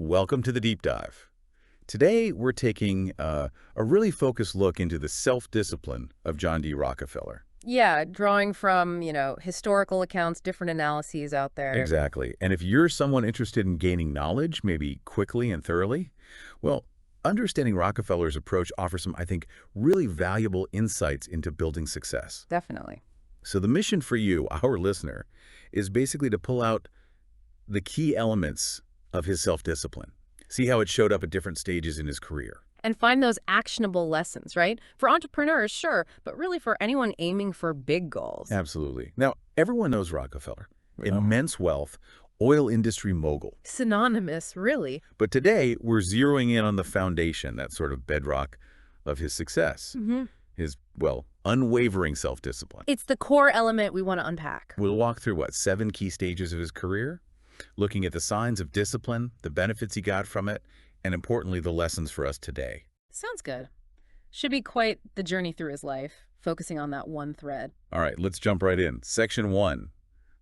Welcome to the Deep Dive. Today, we're taking a really focused look into the self-discipline of John D. Rockefeller. Yeah, drawing from, historical accounts, different analyses out there. Exactly. And if you're someone interested in gaining knowledge, maybe quickly and thoroughly, well, understanding Rockefeller's approach offers some, I think, really valuable insights into building success. Definitely. So the mission for you, our listener, is basically to pull out the key elements of his self-discipline. See how it showed up at different stages in his career. And find those actionable lessons, right? For entrepreneurs, sure, but really for anyone aiming for big goals. Absolutely. Now, everyone knows Rockefeller. Immense wealth, oil industry mogul. Synonymous, really. But today, we're zeroing in on the foundation, that sort of bedrock of his success. His, well, unwavering self-discipline. It's the core element we want to unpack. We'll walk through, 7 key stages of his career, looking at the signs of discipline, the benefits he got from it, and importantly, the lessons for us today. Sounds good. Should be quite the journey through his life, focusing on that one thread. All right, let's jump right in. Section 1,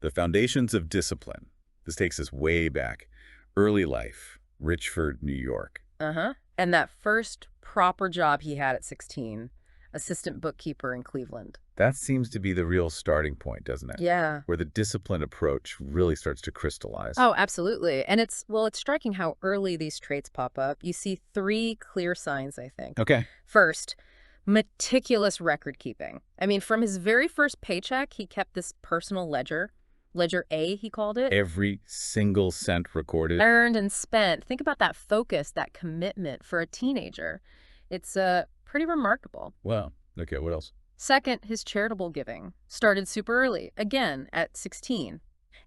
the foundations of discipline. This takes us way back. Early life, Richford, New York. And that first proper job he had at 16, assistant bookkeeper in Cleveland. That seems to be the real starting point, doesn't it? Yeah. Where the discipline approach really starts to crystallize. Oh, absolutely. And it's striking how early these traits pop up. You see 3 clear signs, I think. Okay. First, meticulous record keeping. I mean, from his very first paycheck, he kept this personal ledger. Ledger A, he called it. Every single cent recorded. Earned and spent. Think about that focus, that commitment for a teenager. It's pretty remarkable. Wow. Okay, what else? Second, his charitable giving started super early, again, at 16.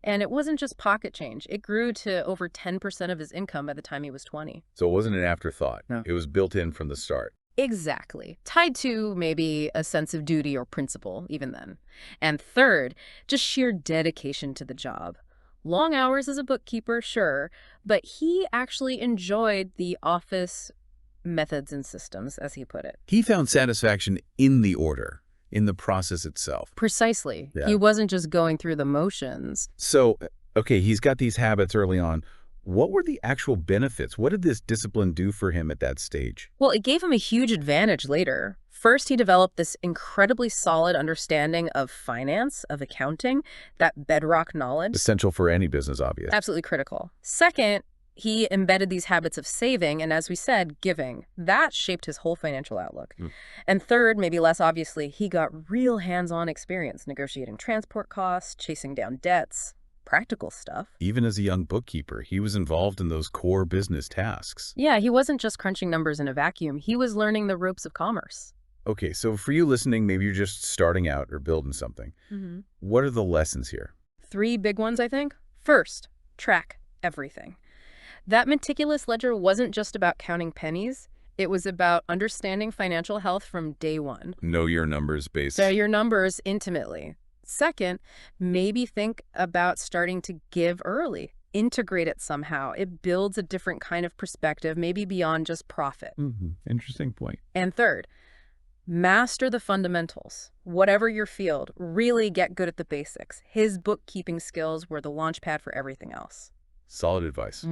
And it wasn't just pocket change. It grew to over 10% of his income by the time he was 20. So it wasn't an afterthought. No. It was built in from the start. Exactly. Tied to maybe a sense of duty or principle, even then. And third, just sheer dedication to the job. Long hours as a bookkeeper, sure, but he actually enjoyed the office methods and systems, as he put it. He found satisfaction in the order, in the process itself. Precisely. Yeah. He wasn't just going through the motions. So, okay, he's got these habits early on. What were the actual benefits? What did this discipline do for him at that stage? Well, it gave him a huge advantage later. First, he developed this incredibly solid understanding of finance, of accounting, that bedrock knowledge. Essential for any business, obviously. Absolutely critical. Second, he embedded these habits of saving and, as we said, giving. That shaped his whole financial outlook. And third, maybe less obviously, he got real hands-on experience negotiating transport costs, chasing down debts, practical stuff. Even as a young bookkeeper, he was involved in those core business tasks. Yeah, he wasn't just crunching numbers in a vacuum. He was learning the ropes of commerce. Okay, so for you listening, maybe you're just starting out or building something. What are the lessons here? 3 big ones, I think. First, track everything. That meticulous ledger wasn't just about counting pennies. It was about understanding financial health from day one. Know your numbers based. Know your numbers intimately. Second, maybe think about starting to give early. Integrate it somehow. It builds a different kind of perspective, maybe beyond just profit. Interesting point. And third, master the fundamentals. Whatever your field, really get good at the basics. His bookkeeping skills were the launch pad for everything else. Solid advice.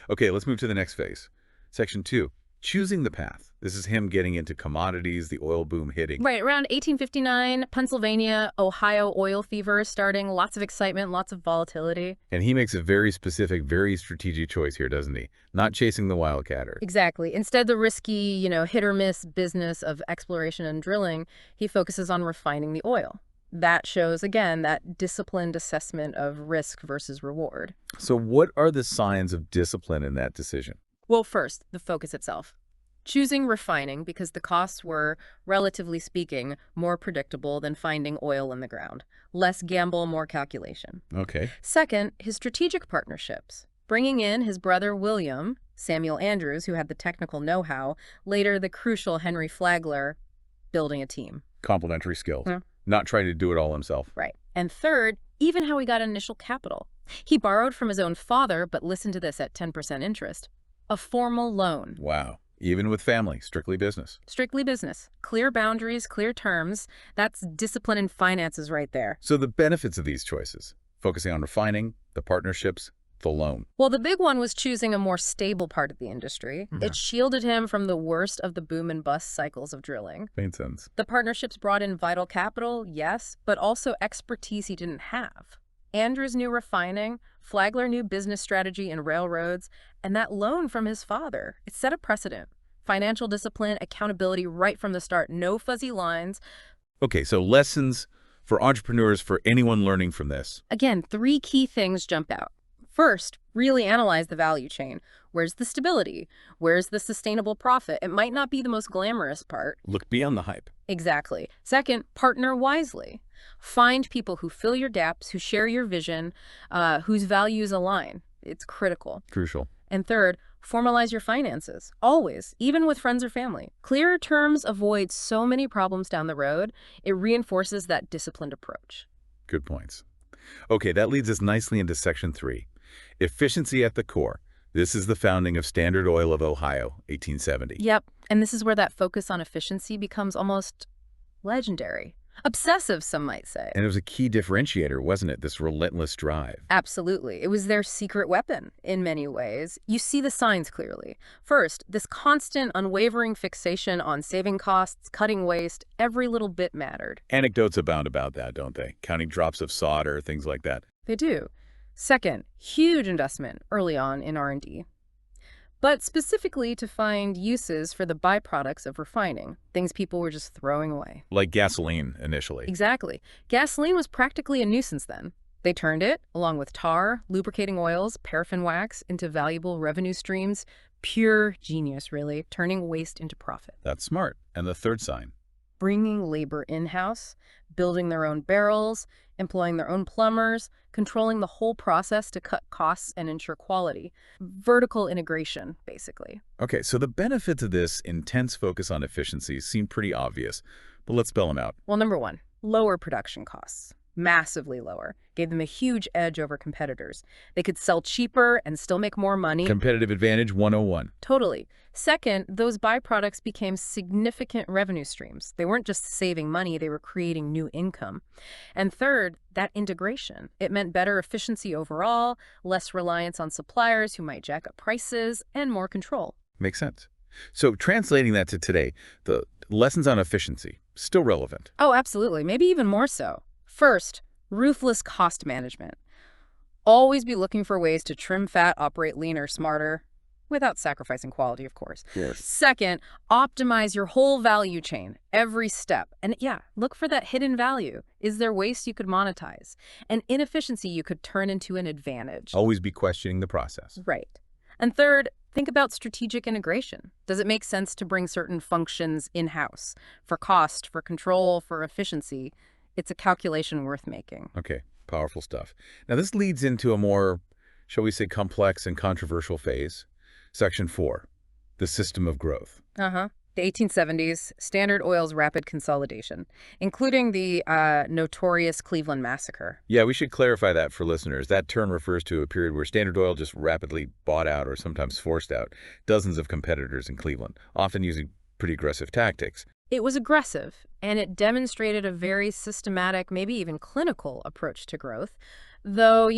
Okay, let's move to the next phase. Section 2, choosing the path. This is him getting into commodities, the oil boom hitting. Right, around 1859, Pennsylvania, Ohio oil fever starting, lots of excitement, lots of volatility. And he makes a very specific, very strategic choice here, doesn't he? Not chasing the wildcatter. Exactly. Instead the risky, hit or miss business of exploration and drilling, he focuses on refining the oil. That shows, again, that disciplined assessment of risk versus reward. So what are the signs of discipline in that decision? Well, first, the focus itself. Choosing refining because the costs were, relatively speaking, more predictable than finding oil in the ground. Less gamble, more calculation. Okay. Second, his strategic partnerships. Bringing in his brother William, Samuel Andrews, who had the technical know-how, later the crucial Henry Flagler, building a team. Complementary skills. Not trying to do it all himself. Right. And third, even how he got initial capital. He borrowed from his own father, but listen to this, at 10% interest. A formal loan. Wow. Even with family, strictly business. Strictly business. Clear boundaries, clear terms. That's discipline in finances right there. So the benefits of these choices, focusing on refining, the partnerships, the loan. Well, the big one was choosing a more stable part of the industry. Yeah. It shielded him from the worst of the boom and bust cycles of drilling. Made sense. The partnerships brought in vital capital, yes, but also expertise he didn't have. Andrews knew refining, Flagler knew business strategy and railroads, and that loan from his father, it set a precedent. Financial discipline, accountability right from the start, no fuzzy lines. Okay, so lessons for entrepreneurs, for anyone learning from this. Again, 3 key things jump out. First, really analyze the value chain. Where's the stability? Where's the sustainable profit? It might not be the most glamorous part. Look beyond the hype. Exactly. Second, partner wisely. Find people who fill your gaps, who share your vision, whose values align. It's critical. Crucial. And third, formalize your finances. Always, even with friends or family. Clearer terms avoid so many problems down the road. It reinforces that disciplined approach. Good points. Okay, that leads us nicely into section 3. Efficiency at the core. This is the founding of Standard Oil of Ohio, 1870. Yep, and this is where that focus on efficiency becomes almost legendary. Obsessive, some might say. And it was a key differentiator, wasn't it? This relentless drive. Absolutely. It was their secret weapon in many ways. You see the signs clearly. First, this constant, unwavering fixation on saving costs, cutting waste, every little bit mattered. Anecdotes abound about that, don't they? Counting drops of solder, things like that. They do. Second, huge investment early on in R&D. But specifically to find uses for the byproducts of refining, things people were just throwing away. Like gasoline, initially. Exactly. Gasoline was practically a nuisance then. They turned it, along with tar, lubricating oils, paraffin wax, into valuable revenue streams. Pure genius, really, turning waste into profit. That's smart. And the third sign. Bringing labor in-house, building their own barrels, employing their own plumbers, controlling the whole process to cut costs and ensure quality. Vertical integration, basically. Okay, so the benefits of this intense focus on efficiency seem pretty obvious, but let's spell them out. Well, number one, lower production costs. Massively lower. Gave them a huge edge over competitors. They could sell cheaper and still make more money. Competitive advantage 101. Totally. Second, those byproducts became significant revenue streams. They weren't just saving money, they were creating new income. And third, that integration. It meant better efficiency overall, less reliance on suppliers who might jack up prices, and more control. Makes sense. So translating that to today, the lessons on efficiency, still relevant. Oh, absolutely. Maybe even more so. First, ruthless cost management. Always be looking for ways to trim fat, operate leaner, smarter, without sacrificing quality, of course. Yes. Second, optimize your whole value chain, every step. And yeah, look for that hidden value. Is there waste you could monetize? An inefficiency you could turn into an advantage. Always be questioning the process. Right. And third, think about strategic integration. Does it make sense to bring certain functions in-house? For cost, for control, for efficiency? It's a calculation worth making. Okay, powerful stuff. Now this leads into a more, shall we say, complex and controversial phase. Section 4, the system of growth. The 1870s, Standard Oil's rapid consolidation, including the notorious Cleveland Massacre. Yeah, we should clarify that for listeners. That term refers to a period where Standard Oil just rapidly bought out, or sometimes forced out, dozens of competitors in Cleveland, often using pretty aggressive tactics. It was aggressive, and it demonstrated a very systematic, maybe even clinical approach to growth, though,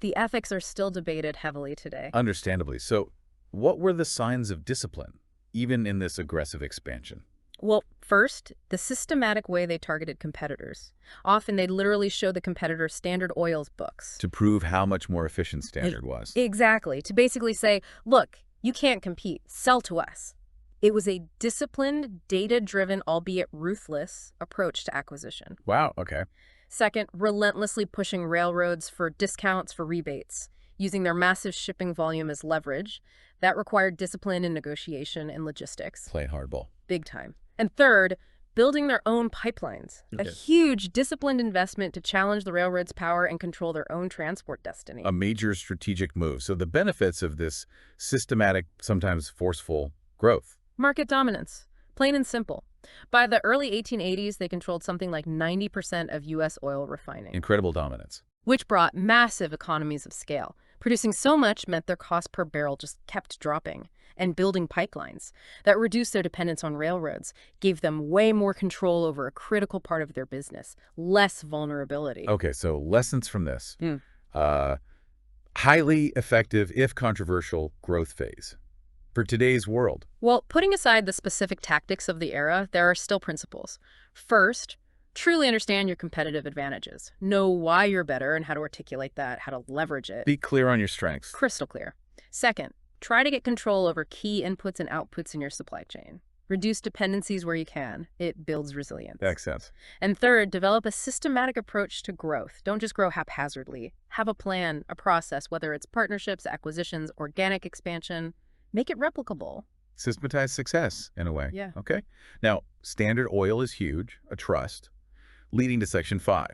the ethics are still debated heavily today. Understandably. So what were the signs of discipline, even in this aggressive expansion? Well, first, the systematic way they targeted competitors. Often they'd literally show the competitor Standard Oil's books. To prove how much more efficient Standard was. Exactly. To basically say, look, you can't compete. Sell to us. It was a disciplined, data-driven, albeit ruthless, approach to acquisition. Wow, okay. Second, relentlessly pushing railroads for discounts, for rebates, using their massive shipping volume as leverage. That required discipline in negotiation and logistics. Play hardball. Big time. And third, building their own pipelines. Okay. A huge, disciplined investment to challenge the railroad's power and control their own transport destiny. A major strategic move. So the benefits of this systematic, sometimes forceful growth. Market dominance. Plain and simple. By the early 1880s, they controlled something like 90% of U.S. oil refining. Incredible dominance. Which brought massive economies of scale. Producing so much meant their cost per barrel just kept dropping. And building pipelines that reduced their dependence on railroads, gave them way more control over a critical part of their business, less vulnerability. Okay, so lessons from this. Highly effective, if controversial, growth phase. For today's world, Well, putting aside the specific tactics of the era, there are still principles. First, truly understand your competitive advantages. Know why you're better and how to articulate that, how to leverage it. be clear on your strengths. Crystal clear. Second, try to get control over key inputs and outputs in your supply chain. Reduce dependencies where you can. It builds resilience. Makes sense. And third, develop a systematic approach to growth. Don't just grow haphazardly. Have a plan, a process, whether it's partnerships, acquisitions, organic expansion. Make it replicable. Systematized success, in a way. Yeah. Okay. Now, Standard Oil is huge, a trust, leading to Section 5,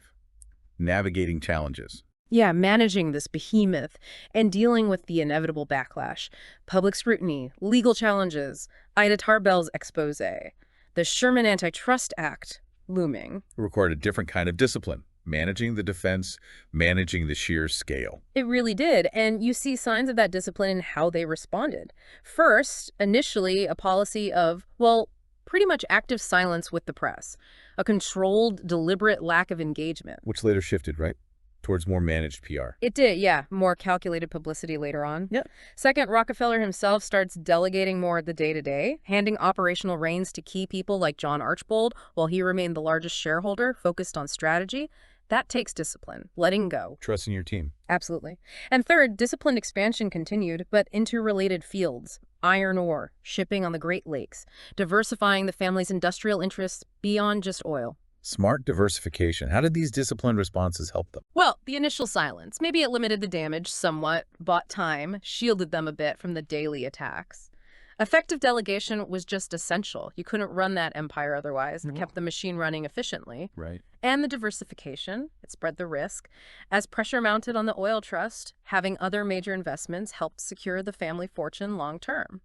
navigating challenges. Yeah, managing this behemoth and dealing with the inevitable backlash, public scrutiny, legal challenges, Ida Tarbell's expose, the Sherman Antitrust Act looming. Required a different kind of discipline, managing the defense, managing the sheer scale. It really did, and you see signs of that discipline in how they responded. First, initially, a policy of, well, pretty much active silence with the press, a controlled, deliberate lack of engagement. Which later shifted, right, towards more managed PR. It did, yeah. More calculated publicity later on. Yep. Second, Rockefeller himself starts delegating more of the day-to-day, handing operational reins to key people like John Archbold, while he remained the largest shareholder, focused on strategy. That takes discipline, letting go. Trust in your team. Absolutely. And third, disciplined expansion continued, but into related fields. Iron ore, shipping on the Great Lakes, diversifying the family's industrial interests beyond just oil. Smart diversification. How did these disciplined responses help them? Well, the initial silence. Maybe it limited the damage somewhat, bought time, shielded them a bit from the daily attacks. Effective delegation was just essential. You couldn't run that empire otherwise. It kept the machine running efficiently. Right. And the diversification, it spread the risk. As pressure mounted on the oil trust, having other major investments helped secure the family fortune long term.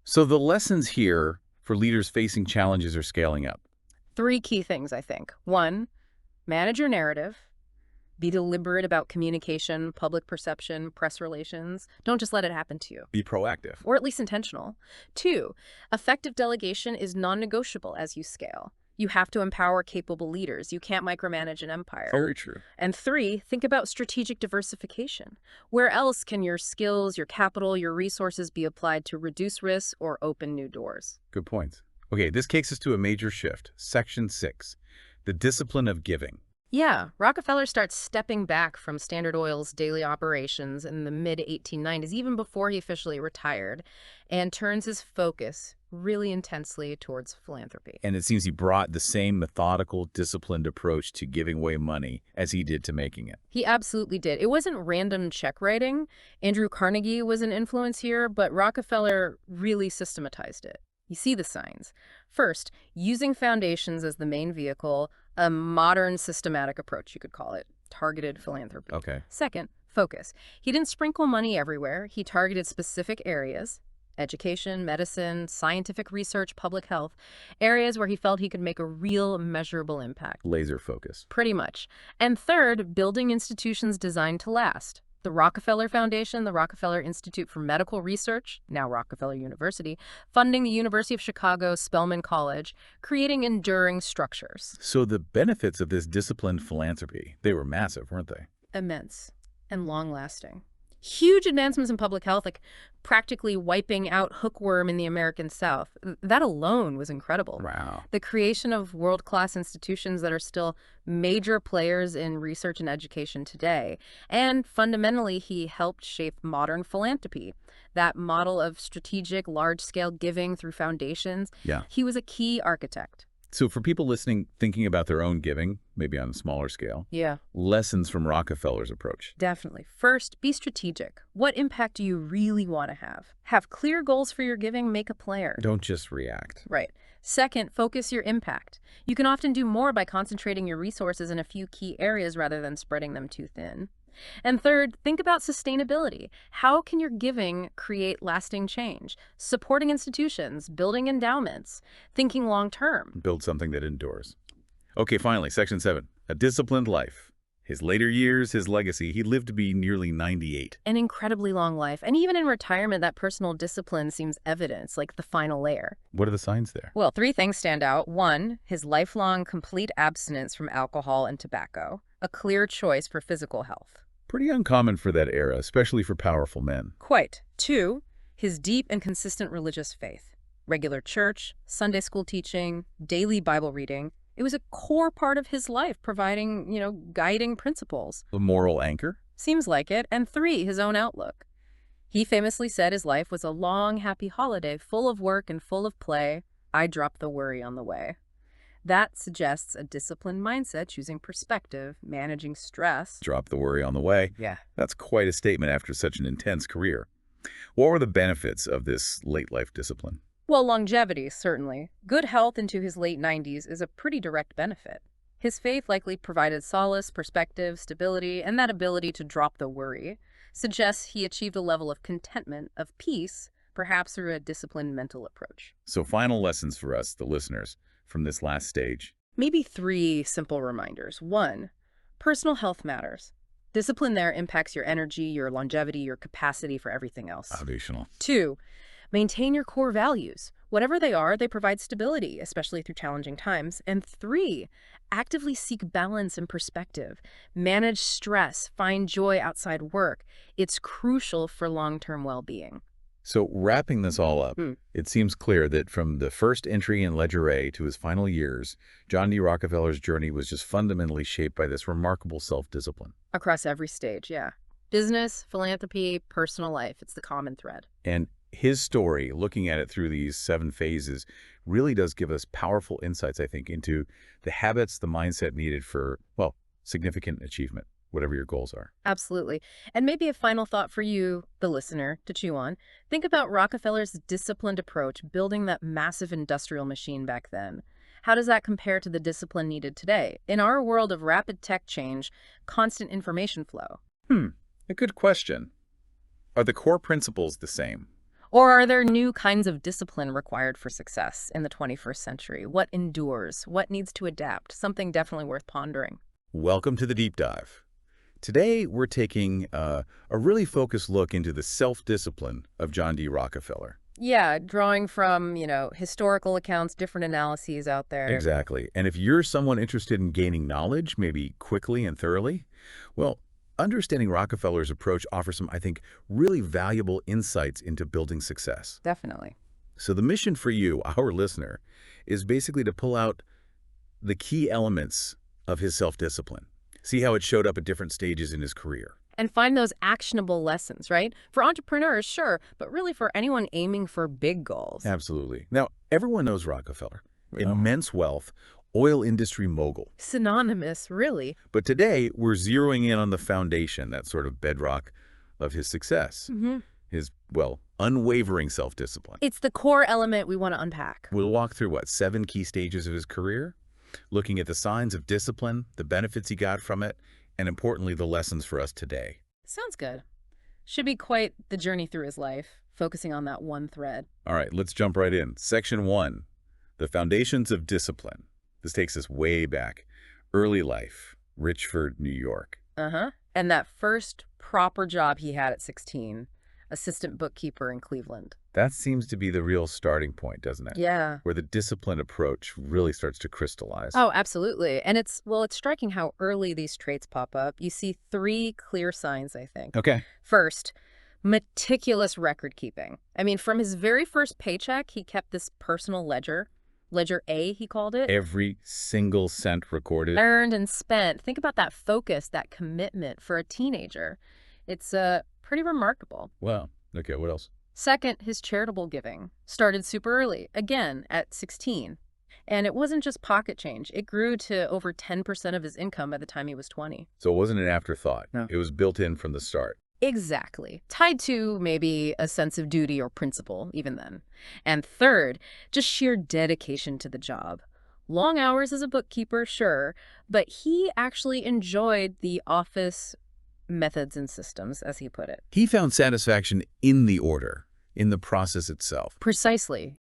So the lessons here for leaders facing challenges or scaling up. Three key things, I think. One, manage your narrative. Be deliberate about communication, public perception, press relations. Don't just let it happen to you. Be proactive. Or at least intentional. Two, effective delegation is non-negotiable as you scale. You have to empower capable leaders. You can't micromanage an empire. Very true. And three, think about strategic diversification. Where else can your skills, your capital, your resources be applied to reduce risks or open new doors? Good points. Okay, this takes us to a major shift. Section 6, the discipline of giving. Yeah, Rockefeller starts stepping back from Standard Oil's daily operations in the mid-1890s, even before he officially retired, and turns his focus really intensely towards philanthropy. And it seems he brought the same methodical, disciplined approach to giving away money as he did to making it. He absolutely did. It wasn't random check writing. Andrew Carnegie was an influence here, but Rockefeller really systematized it. You see the signs. First, using foundations as the main vehicle, a modern systematic approach, you could call it, targeted philanthropy. Okay. Second, focus. He didn't sprinkle money everywhere. He targeted specific areas, education, medicine, scientific research, public health, areas where he felt he could make a real measurable impact. Laser focus. Pretty much. And third, building institutions designed to last. The Rockefeller Foundation, the Rockefeller Institute for Medical Research, now Rockefeller University, funding the University of Chicago, Spelman College, creating enduring structures. So the benefits of this disciplined philanthropy, they were massive, weren't they? Immense and long-lasting. Huge advancements in public health, like practically wiping out hookworm in the American South. That alone was incredible. Wow. The creation of world-class institutions that are still major players in research and education today. And fundamentally, he helped shape modern philanthropy, that model of strategic, large-scale giving through foundations. Yeah. He was a key architect. So for people listening, thinking about their own giving, maybe on a smaller scale, Yeah. lessons from Rockefeller's approach. Definitely. First, be strategic. What impact do you really want to have? Have clear goals for your giving, make a plan. Don't just react. Right. Second, focus your impact. You can often do more by concentrating your resources in a few key areas rather than spreading them too thin. And third, think about sustainability. How can your giving create lasting change? Supporting institutions, building endowments, thinking long term. Build something that endures. Okay, finally, Section 7, a disciplined life. His later years, his legacy, he lived to be nearly 98. An incredibly long life. And even in retirement, that personal discipline seems evidence, like the final layer. What are the signs there? Well, three things stand out. One, his lifelong complete abstinence from alcohol and tobacco. A clear choice for physical health. Pretty uncommon for that era, especially for powerful men. Quite. 2, his deep and consistent religious faith. Regular church, Sunday school teaching, daily Bible reading. It was a core part of his life, providing, guiding principles. The moral anchor? Seems like it. And 3, his own outlook. He famously said his life was a long, happy holiday, full of work and full of play. I dropped the worry on the way. That suggests a disciplined mindset, choosing perspective, managing stress. Drop the worry on the way. Yeah. That's quite a statement after such an intense career. What were the benefits of this late-life discipline? Well, longevity, certainly. Good health into his late 90s is a pretty direct benefit. His faith likely provided solace, perspective, stability, and that ability to drop the worry suggests he achieved a level of contentment, of peace, perhaps through a disciplined mental approach. So final lessons for us, the listeners, from this last stage. Maybe 3 simple reminders. 1, personal health matters. Discipline there impacts your energy, your longevity, your capacity for everything else. Foundational. 2, maintain your core values. Whatever they are, they provide stability, especially through challenging times. And 3, actively seek balance and perspective. Manage stress, find joy outside work. It's crucial for long-term well-being. So wrapping this all up, it seems clear that from the first entry in Ledger A to his final years, John D. Rockefeller's journey was just fundamentally shaped by this remarkable self-discipline. Across every stage, yeah. Business, philanthropy, personal life, it's the common thread. And his story, looking at it through these 7 phases, really does give us powerful insights, I think, into the habits, the mindset needed for, well, significant achievement, whatever your goals are. Absolutely. And maybe a final thought for you, the listener, to chew on. Think about Rockefeller's disciplined approach, building that massive industrial machine back then. How does that compare to the discipline needed today? In our world of rapid tech change, constant information flow. A good question. Are the core principles the same? Or are there new kinds of discipline required for success in the 21st century? What endures? What needs to adapt? Something definitely worth pondering. Welcome to the Deep Dive. Today, we're taking a really focused look into the self-discipline of John D. Rockefeller. Yeah, drawing from, historical accounts, different analyses out there. Exactly. And if you're someone interested in gaining knowledge, maybe quickly and thoroughly, well, understanding Rockefeller's approach offers some, I think, really valuable insights into building success. Definitely. So the mission for you, our listener, is basically to pull out the key elements of his self-discipline. See how it showed up at different stages in his career. And find those actionable lessons, right? For entrepreneurs, sure, but really for anyone aiming for big goals. Absolutely. Now, everyone knows Rockefeller. Immense wealth, oil industry mogul. Synonymous, really. But today, we're zeroing in on the foundation, that sort of bedrock of his success. His, well, unwavering self-discipline. It's the core element we want to unpack. We'll walk through, 7 key stages of his career, looking at the signs of discipline, the benefits he got from it, and importantly, the lessons for us today. Sounds good. Should be quite the journey through his life, focusing on that one thread. All right, let's jump right in. Section 1, the foundations of discipline. This takes us way back. Early life, Richford, New York. And that first proper job he had at 16, assistant bookkeeper in Cleveland. That seems to be the real starting point, doesn't it? Yeah. Where the disciplined approach really starts to crystallize. Oh, absolutely. And it's striking how early these traits pop up. You see 3 clear signs, I think. Okay. First, meticulous record keeping. I mean, from his very first paycheck, he kept this personal ledger. Ledger A, he called it. Every single cent recorded. Earned and spent. Think about that focus, that commitment for a teenager. It's pretty remarkable. Wow. Okay, what else? Second, his charitable giving started super early, again, at 16. And it wasn't just pocket change. It grew to over 10% of his income by the time he was 20. So it wasn't an afterthought. No. It was built in from the start. Exactly. Tied to maybe a sense of duty or principle, even then. And third, just sheer dedication to the job. Long hours as a bookkeeper, sure, but he actually enjoyed the office methods and systems, as he put it. He found satisfaction in the order, in the process itself. Precisely.